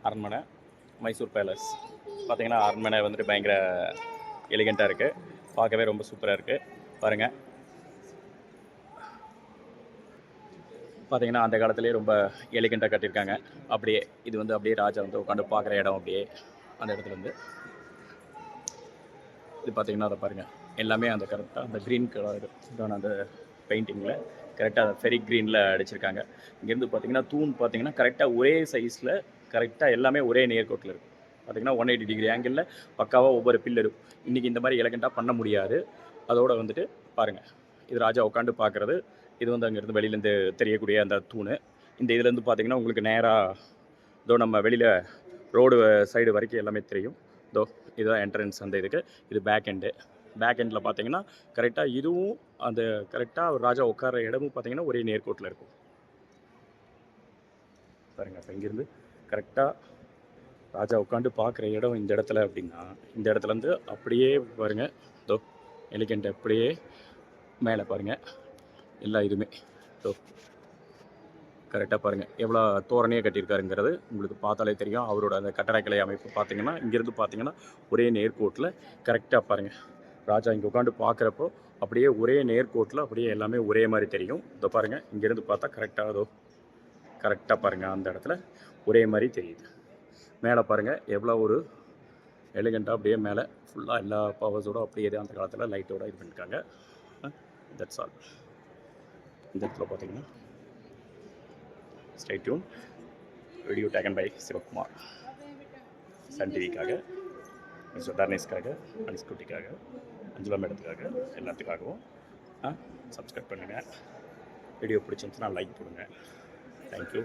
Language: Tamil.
அரண்மனை, மைசூர் பேலஸ். பார்த்தீங்கன்னா அரண்மனை வந்துட்டு பயங்கர எலிகெண்ட்டாக இருக்குது, பார்க்கவே ரொம்ப சூப்பராக இருக்குது. பாருங்கள், பார்த்தீங்கன்னா அந்த காலத்துலேயே ரொம்ப எலிகெண்ட்டாக கட்டியிருக்காங்க. அப்படியே இது வந்து அப்படியே ராஜா வந்து உட்காந்து பார்க்குற இடம். அப்படியே அந்த இடத்துல வந்து இது பார்த்தீங்கன்னா அதை பாருங்கள், எல்லாமே அந்த கரெக்டாக அந்த க்ரீன் கலர் தான் அந்த பெயிண்டிங்கில் கரெக்டாக அதை ஃபெரி க்ரீனில் அடிச்சிருக்காங்க. இங்கேருந்து பார்த்தீங்கன்னா தூண் பார்த்தீங்கன்னா கரெக்டாக ஒரே சைஸில் கரெக்டாக எல்லாமே ஒரே நேர்கோட்டில் இருக்குது. பார்த்தீங்கன்னா 180 டிகிரி ஆங்கிளில் பக்காவாக ஒவ்வொரு பில்லரும். இன்றைக்கி இந்த மாதிரி எலகெண்ட்டாக பண்ண முடியாது. அதோடு வந்துட்டு பாருங்கள், இது ராஜா உட்காந்து பார்க்குறது. இது வந்து அங்கேருந்து வெளியிலேருந்து தெரியக்கூடிய அந்த தூண். இந்த இதுலேருந்து பார்த்தீங்கன்னா உங்களுக்கு நேராக இதோ நம்ம வெளியில் ரோடு சைடு வரைக்கும் எல்லாமே தெரியும். இதோ இதுதான் என்ட்ரன்ஸ் அந்த இதுக்கு. இது பேக் எண்டில் பார்த்தீங்கன்னா கரெக்டாக இதுவும் அந்த கரெக்டாக ராஜா உட்கார இடமும் பார்த்தீங்கன்னா ஒரே நேர்கோட்டில் இருக்கும். பாருங்கள், அப்போ இங்கேருந்து கரெக்டாக ராஜா உட்காந்து பார்க்குற இடம் இந்த இடத்துல அப்படின்னா, இந்த இடத்துலேருந்து அப்படியே பாருங்கள், இதோ எலிகெண்ட் அப்படியே மேலே பாருங்கள், எல்லா இதுவுமே இதோ கரெக்டாக பாருங்கள் எவ்வளோ தோரணையாக கட்டியிருக்காருங்கிறது உங்களுக்கு பார்த்தாலே தெரியும். அவரோட அந்த கட்டடக்கலை அமைப்பு பார்த்தீங்கன்னா இங்கேருந்து பார்த்தீங்கன்னா ஒரே நேர்கோட்டில் கரெக்டாக பாருங்கள். ராஜா இங்கே உட்காந்து பார்க்குறப்போ அப்படியே ஒரே நேர்கோட்டில் அப்படியே எல்லாமே ஒரே மாதிரி தெரியும். இதோ பாருங்கள், இங்கேருந்து பார்த்தா கரெக்டாக அதோ கரெக்டாக பாருங்கள் அந்த இடத்துல ஒரே மாதிரி தெரியுது. மேலே பாருங்கள் எவ்வளோ ஒரு எலிகெண்ட்டாக அப்படியே மேலே ஃபுல்லாக எல்லா பவர்ஸோடு அப்படியே அந்த காலத்தில் லைட்டோடு இது பண்ணியிருக்காங்க. That's all. இந்த இடத்துல பார்த்தீங்கன்னா stay tuned. Video taken by Sivakumar, Sun டிவிக்காக, மிஸ்டர் தர்னேஷ்காக, அனிஸ்குட்டிக்காக, அஞ்சலா மேடத்துக்காக, எல்லாத்துக்காகவும் சப்ஸ்கிரைப் பண்ணுங்கள். வீடியோ பிடிச்சிருந்துச்சுன்னா லைக் கொடுங்க. தேங்க்யூ.